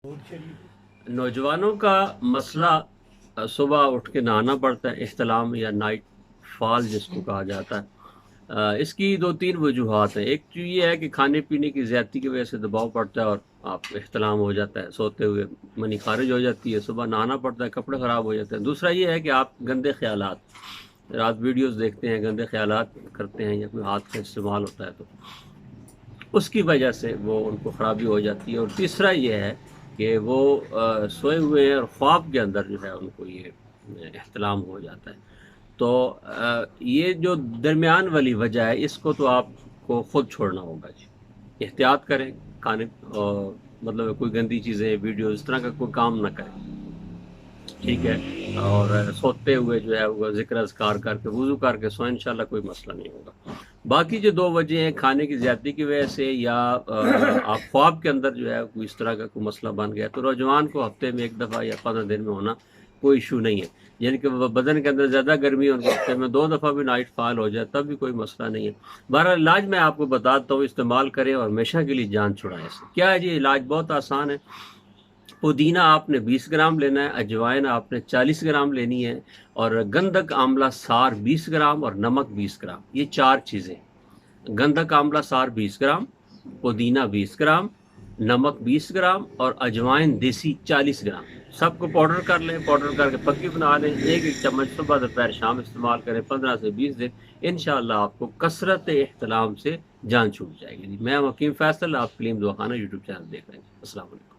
نوجوانوں کا مسئلہ صبح اٹھ کے نہانا پڑتا ہے، احتلام یا نائٹ فال جس کو کہا جاتا ہے۔ اس کی دو تین وجوہات ہیں۔ ایک جو یہ ہے کہ کھانے پینے کی زیادتی کی وجہ سے دباؤ پڑتا ہے اور آپ احتلام ہو جاتا ہے، سوتے ہوئے منی خارج ہو جاتی ہے، صبح نہانا پڑتا ہے، کپڑے خراب ہو جاتے ہیں۔ دوسرا یہ ہے کہ آپ گندے خیالات، رات ویڈیوز دیکھتے ہیں، گندے خیالات کرتے ہیں یا کوئی ہاتھ کا استعمال ہوتا ہے تو اس کی وجہ سے وہ ان کو خرابی ہو جاتی ہے۔ اور تیسرا یہ ہے کہ وہ سوئے ہوئے ہیں اور خواب کے اندر جو ہے ان کو یہ احتلام ہو جاتا ہے۔ تو یہ جو درمیان والی وجہ ہے اس کو تو آپ کو خود چھوڑنا ہوگا جی۔ احتیاط کریں، کھانے مطلب کوئی گندی چیزیں، ویڈیو اس طرح کا کوئی کام نہ کریں، ٹھیک ہے؟ اور سوتے ہوئے جو ہے وہ ذکر اذکار کر کے وضو کر کے سوئیں، انشاءاللہ کوئی مسئلہ نہیں ہوگا۔ باقی جو دو وجہ ہیں، کھانے کی زیادتی کی وجہ سے یا آپ خواب کے اندر جو ہے کوئی اس طرح کا کوئی مسئلہ بن گیا، تو نوجوان کو ہفتے میں ایک دفعہ یا 15 دن میں ہونا کوئی ایشو نہیں ہے۔ یعنی کہ بدن کے اندر زیادہ گرمی اور ہفتے میں 2 دفعہ بھی نائٹ فال ہو جائے تب بھی کوئی مسئلہ نہیں ہے۔ بہرحال علاج میں آپ کو بتاتا ہوں، استعمال کریں اور ہمیشہ کے لیے جان چھڑائیں اس سے۔ کیا ہے جی علاج؟ بہت آسان ہے۔ پودینہ آپ نے 20 گرام لینا ہے، اجوائن آپ نے 40 گرام لینی ہے، اور گندھک آملہ سار 20 گرام اور نمک 20 گرام، یہ 4 چیزیں۔ گندھک آملہ سار 20 گرام، پودینہ 20 گرام، نمک 20 گرام اور اجوائن دیسی 40 گرام، سب کو پاؤڈر کر لیں، پاؤڈر کر کے پکی بنا لیں۔ ایک چمچ صبح دوپہر شام استعمال کریں 15 سے 20 دن، انشاءاللہ آپ کو کثرت احتلام سے جان چھوٹ جائے گی۔ میں حکیم فیصل، آپ کلیم دواخانہ یوٹیوب چینل دیکھ رہے ہیں۔ السلام علیکم۔